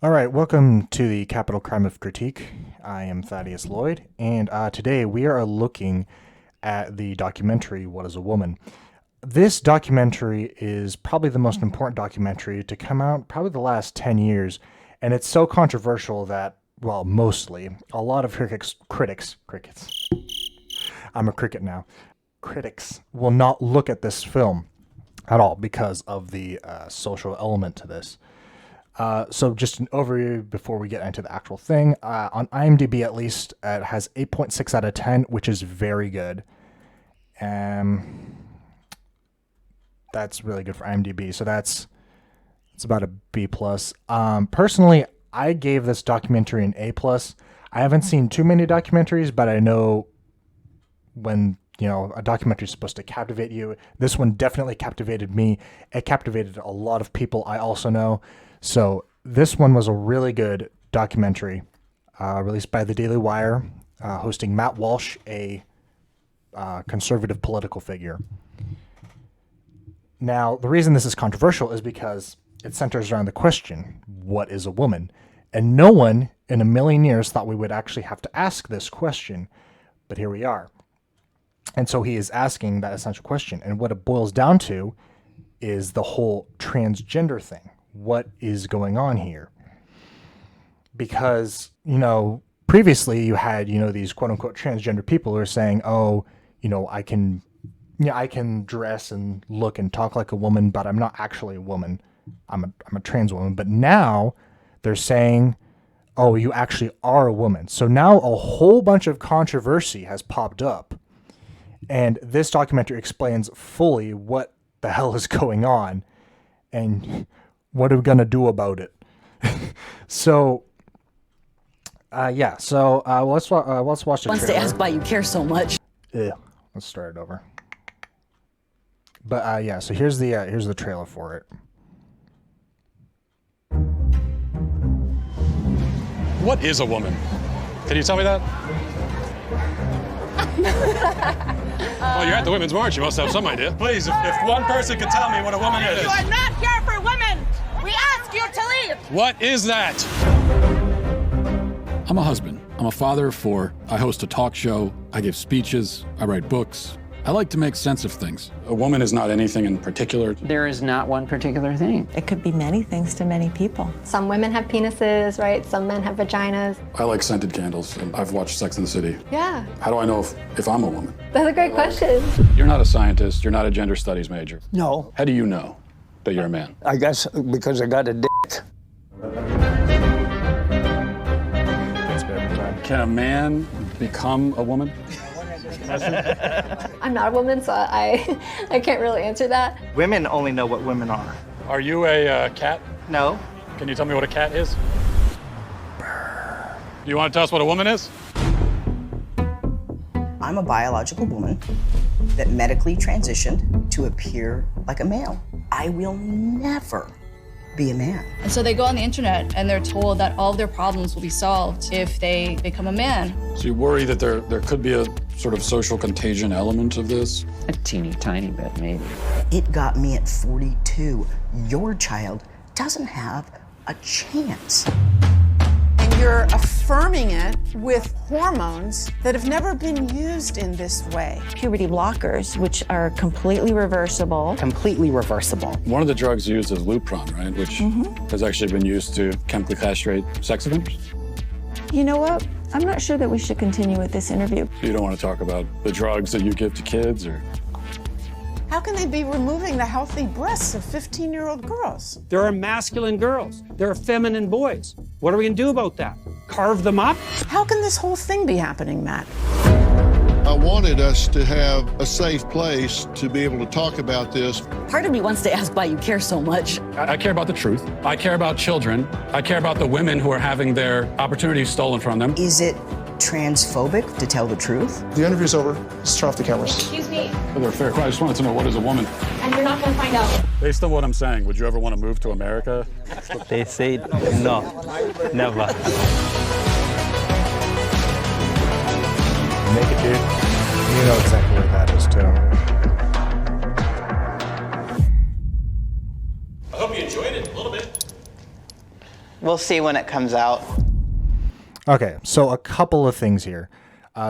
All right, welcome to the Capital Crime of Critique. I am Thaddeus Lloyd, and today we are looking at the documentary, What is a Woman? This documentary is probably the most important documentary to come out probably the last 10 years, and it's so controversial that, well, mostly, a lot of crickets, I'm a cricket now, critics will not look at this film at all because of the social element to this. So just an overview before we get into the actual thing. On IMDb, at least, it has 8.6 out of 10, which is very good. That's really good for IMDb. So it's about a B+. Personally, I gave this documentary an A+. I haven't seen too many documentaries, but I know when a documentary is supposed to captivate you. This one definitely captivated me. It captivated a lot of people I also know. So this one was a really good documentary released by the Daily Wire, hosting Matt Walsh, a conservative political figure. Now, the reason this is controversial is because it centers around the question, what is a woman? And no one in a million years thought we would actually have to ask this question, but here we are. And so he is asking that essential question. And what it boils down to is the whole transgender thing. What is going on here? Because, previously you had, these quote unquote transgender people who are saying, I can dress and look and talk like a woman, but I'm not actually a woman. I'm a trans woman. But now they're saying, oh, you actually are a woman. So now a whole bunch of controversy has popped up. And this documentary explains fully what the hell is going on and what are we going to do about it. So let's watch the Once trailer. they ask why you care so much. Yeah, let's start it over. But so here's the trailer for it. What is a woman? Can you tell me that? Well, you're at the Women's March. You must have some idea. Please, if one person could tell me what a woman is. You are not here for women. We ask you to leave. What is that? I'm a husband. I'm a father of 4. I host a talk show. I give speeches. I write books. I like to make sense of things. A woman is not anything in particular. There is not one particular thing. It could be many things to many people. Some women have penises, right? Some men have vaginas. I like scented candles, and I've watched Sex and the City. Yeah. How do I know if I'm a woman? That's a great question. You're not a scientist. You're not a gender studies major. No. How do you know that you're a man? I guess because I got a dick. Can a man become a woman? I'm not a woman, so I can't really answer that. Women only know what women are. Are you a cat? No. Can you tell me what a cat is? Do you want to tell us what a woman is? I'm a biological woman that medically transitioned to appear like a male. I will never be a man. And so they go on the internet and they're told that all of their problems will be solved if they become a man. So you worry that there could be a sort of social contagion element of this? A teeny tiny bit, maybe. It got me at 42. Your child doesn't have a chance. And you're affirming it with hormones that have never been used in this way. Puberty blockers, which are completely reversible. Completely reversible. One of the drugs used is Lupron, right? Which has actually been used to chemically castrate sex offenders. You know what? I'm not sure that we should continue with this interview. You don't want to talk about the drugs that you give to kids, or? How can they be removing the healthy breasts of 15-year-old girls? There are masculine girls. There are feminine boys. What are we going to do about that? Carve them up? How can this whole thing be happening, Matt? I wanted us to have a safe place to be able to talk about this. Part of me wants to ask why you care so much. I care about the truth. I care about children. I care about the women who are having their opportunities stolen from them. Is it transphobic to tell the truth? The interview's over. Let's turn off the cameras. Excuse me, They're fair. I just wanted to know, what is a woman? and you're not gonna find out. Based on what I'm saying, would you ever want to move to America? They say no, never. Naked dude. You know exactly where that is, too. I hope you enjoyed it a little bit. We'll see when it comes out. Okay, so a couple of things here.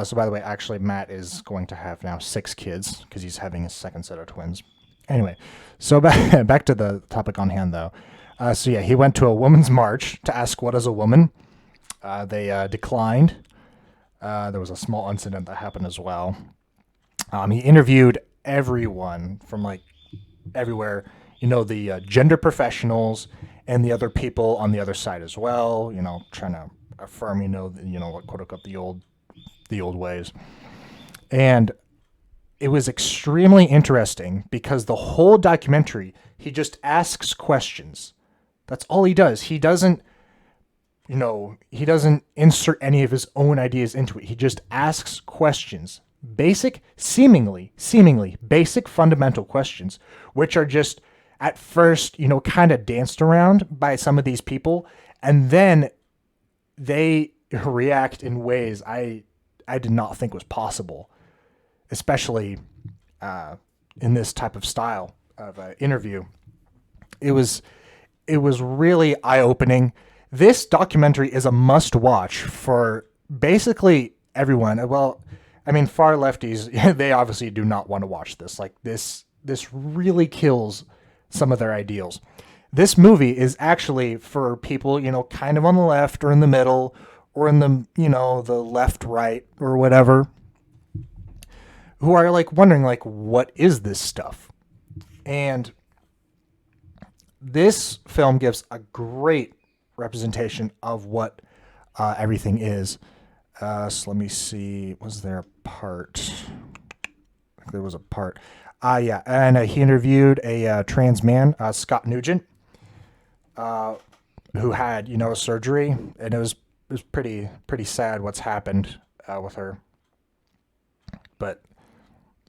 So by the way, actually, Matt is going to have now 6 kids because he's having his second set of twins. Anyway, so back to the topic on hand, though. So yeah, he went to a women's march to ask what is a woman. They declined. There was a small incident that happened as well. He interviewed everyone from like everywhere, the gender professionals and the other people on the other side as well, trying to affirm, what quote unquote the old ways. And it was extremely interesting because the whole documentary, he just asks questions. That's all he does. He doesn't insert any of his own ideas into it. He just asks questions. Seemingly basic fundamental questions, which are just at first, kind of danced around by some of these people. And then they react in ways I did not think was possible, especially in this type of style of interview. It was really eye-opening. This documentary is a must-watch for basically everyone. Well, I mean, far lefties, they obviously do not want to watch this. Like this really kills some of their ideals. This movie is actually for people, kind of on the left or in the middle or in the, the left, right or whatever, who are like wondering like, what is this stuff? And this film gives a great representation of what everything is. So let me see. Was there a part? I think there was a part. Yeah. And he interviewed a trans man, Scott Nugent, who had, a surgery, and it was pretty sad what's happened with her. But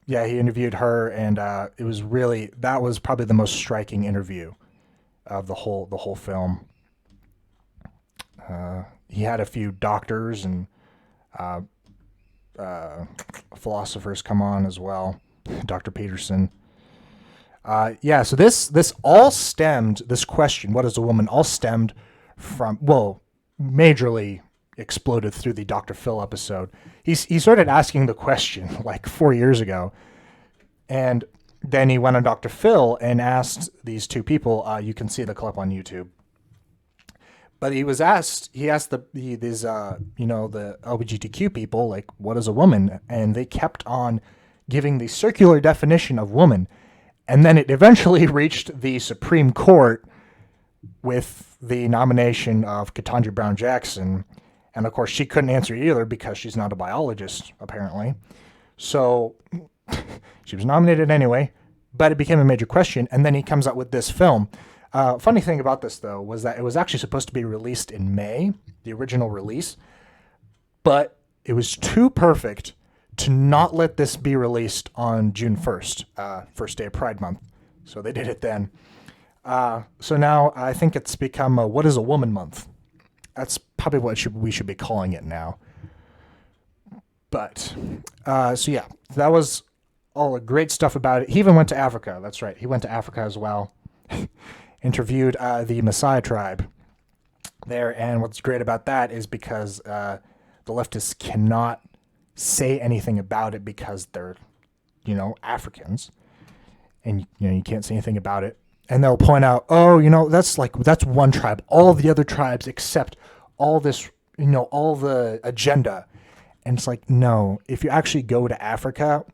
yeah, he interviewed her, and it was that was probably the most striking interview of the whole film. He had a few doctors and philosophers come on as well. Dr. Peterson. Yeah, so this all stemmed, this question, what is a woman, all stemmed from, majorly exploded through the Dr. Phil episode. He started asking the question like 4 years ago, and then he went on Dr. Phil and asked these two people, you can see the clip on YouTube, but he asked the LGBTQ people, like, what is a woman? And they kept on giving the circular definition of woman. And then it eventually reached the Supreme Court with the nomination of Ketanji Brown Jackson. And of course, she couldn't answer either because she's not a biologist, apparently. So she was nominated anyway, but it became a major question. And then he comes out with this film. Funny thing about this, though, was that it was actually supposed to be released in May, the original release, but it was too perfect to not let this be released on June 1st, first day of Pride Month. So they did it then. So now I think it's become What is a Woman Month. That's probably what we should be calling it now. But, so yeah, that was all the great stuff about it. He even went to Africa. That's right. He went to Africa as well. Interviewed the Maasai tribe there. And what's great about that is because the leftists cannot say anything about it because they're, Africans, and you can't say anything about it. And they'll point out, that's one tribe. All the other tribes accept all this, all the agenda. And it's like, no, if you actually go to Africa,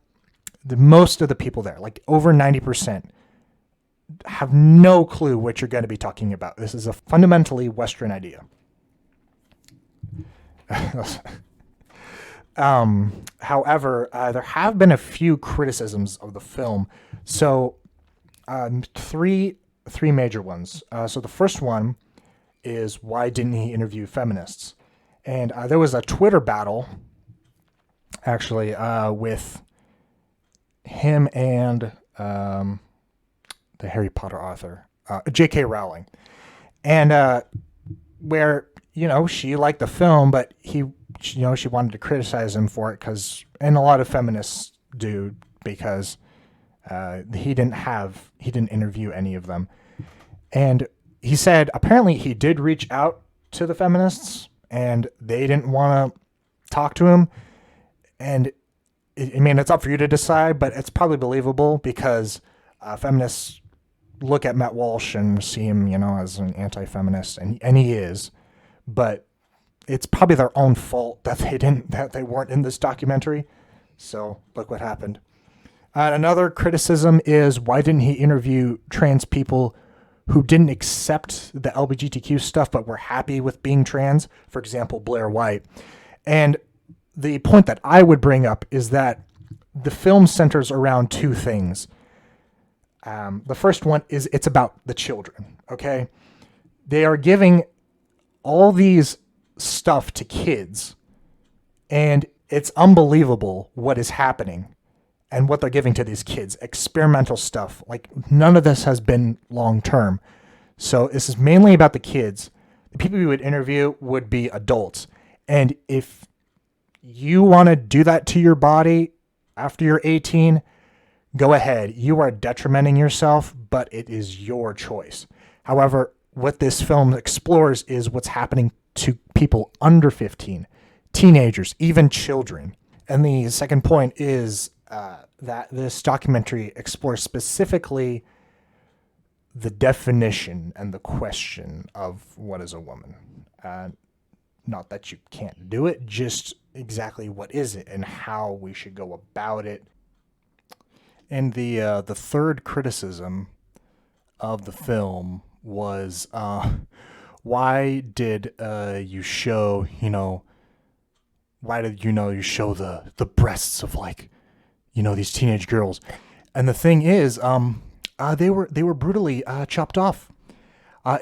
most of the people there, like over 90%, have no clue what you're going to be talking about. This is a fundamentally Western idea. However, there have been a few criticisms of the film. So, three major ones. So the first one is, why didn't he interview feminists? And there was a Twitter battle, actually, with him and the Harry Potter author, J.K. Rowling. And where, she liked the film, but she wanted to criticize him for it and a lot of feminists do, because he didn't interview any of them. And he said apparently he did reach out to the feminists, and they didn't want to talk to him. And I mean, it's up for you to decide, but it's probably believable because feminists look at Matt Walsh and see him, you know, as an anti-feminist, and he is. But it's probably their own fault that they weren't in this documentary. So look what happened. Another criticism is, why didn't he interview trans people who didn't accept the LGBTQ stuff but were happy with being trans? For example, Blair White. And the point that I would bring up is that the film centers around two things. The first one is it's about the children, okay? They are giving all these stuff to kids, and it's unbelievable what is happening and what they're giving to these kids. Experimental stuff. Like, none of this has been long-term. So this is mainly about the kids. The people you would interview would be adults. And if you want to do that to your body after you're 18, go ahead. You are detrimenting yourself, but it is your choice. However, what this film explores is what's happening to people under 15, teenagers, even children. And the second point is that this documentary explores specifically the definition and the question of what is a woman. Not that you can't do it, just exactly what is it and how we should go about it. And the third criticism of the film was, why did you show, you show the breasts of, like, these teenage girls? And the thing is, they were brutally chopped off.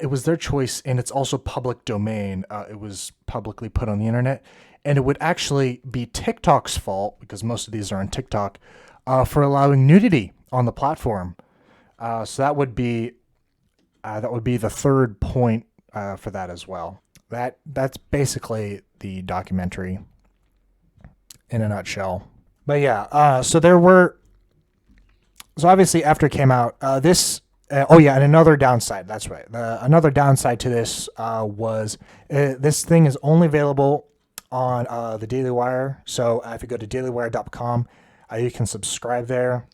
It was their choice, and it's also public domain. It was publicly put on the internet, and it would actually be TikTok's fault, because most of these are on TikTok, for allowing nudity on the platform. So that would be the third point for that as well. That's basically the documentary in a nutshell. But yeah, so obviously after it came out, and another downside, that's right. Another downside to this was this thing is only available on the Daily Wire. So if you go to dailywire.com, you can subscribe there.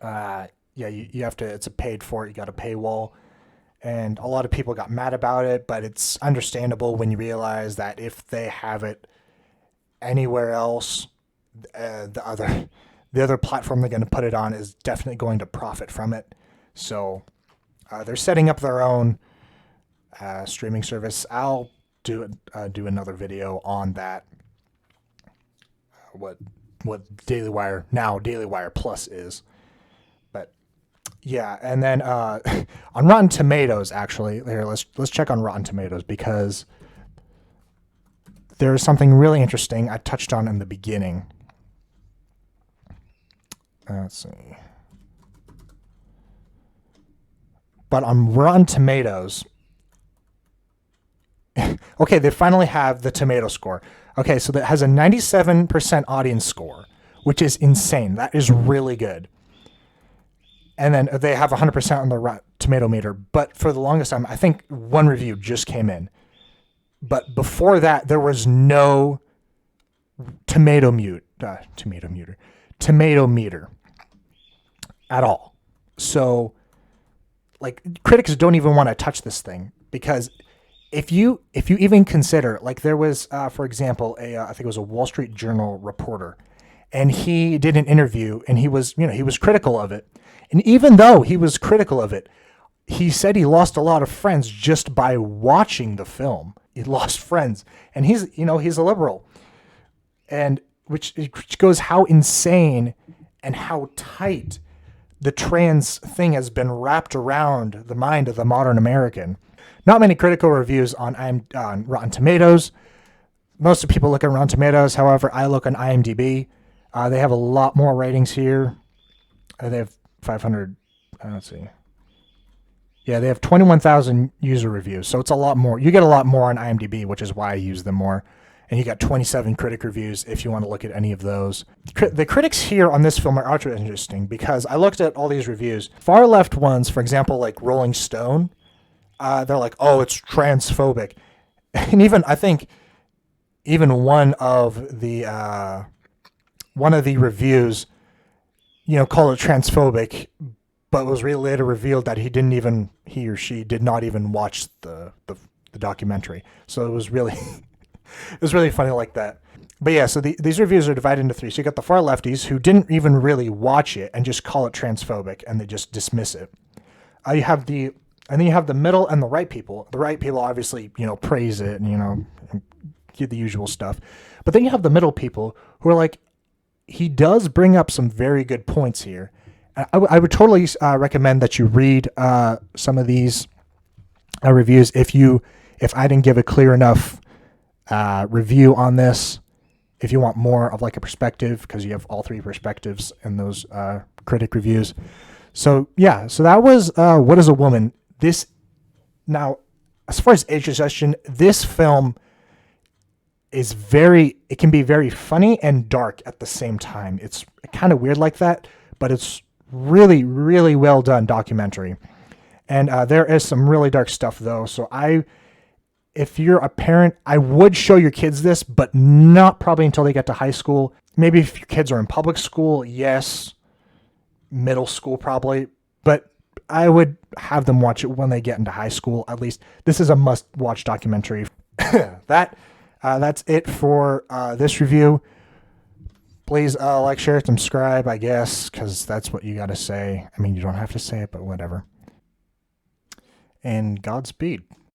You have to, it's a paid for it. You got a paywall. And a lot of people got mad about it, but it's understandable when you realize that if they have it anywhere else, the other platform they're going to put it on is definitely going to profit from it. So they're setting up their own streaming service. I'll do another video on that. What Daily Wire, now Daily Wire Plus is. But yeah, and then on Rotten Tomatoes, actually, let's check on Rotten Tomatoes, because there's something really interesting I touched on in the beginning. Let's see. But on Rotten Tomatoes, okay, they finally have the tomato score. Okay, so that has a 97% audience score, which is insane. That is really good. And then they have 100% on the tomato meter. But for the longest time, I think one review just came in. But before that, there was no tomato meter at all. So, like, critics don't even want to touch this thing, because if you even consider, like, there was, for example, I think it was a Wall Street Journal reporter, and he did an interview, and he was critical of it. And even though he was critical of it, he said he lost a lot of friends just by watching the film. He lost friends, and he's a liberal, and which goes how insane and how tight the trans thing has been wrapped around the mind of the modern American. Not many critical reviews on Rotten Tomatoes. Most of the people look at Rotten Tomatoes. However, I look on IMDb. They have a lot more ratings here. They have 500. Let's see. Yeah, they have 21,000 user reviews, so it's a lot more. You get a lot more on IMDb, which is why I use them more. And you got 27 critic reviews if you want to look at any of those. The critics here on this film are ultra interesting, because I looked at all these reviews. Far left ones, for example, like Rolling Stone, they're like, oh, it's transphobic. And even, I think, even one of the reviews, called it transphobic, but was really later revealed that he or she did not even watch the documentary. So it was really, it was really funny like that. But yeah, so these reviews are divided into three. So you got the far lefties who didn't even really watch it and just call it transphobic and they just dismiss it. And then you have the middle and the right people. The right people obviously, praise it and, do the usual stuff. But then you have the middle people who are like, he does bring up some very good points here. I would totally recommend that you read some of these reviews if I didn't give a clear enough review on this. If you want more of like a perspective, because you have all three perspectives in those critic reviews. So yeah, so that was What is a Woman? Now, as far as age suggestion, this film it can be very funny and dark at the same time. It's kind of weird like that, but it's really, really well done documentary. And there is some really dark stuff though. So if you're a parent, I would show your kids this, but not probably until they get to high school. Maybe if your kids are in public school, yes. Middle school probably, but I would have them watch it when they get into high school. At least this is a must-watch documentary. That's it for this review. Please like, share, subscribe, I guess, because that's what you got to say. I mean, you don't have to say it, but whatever. And Godspeed.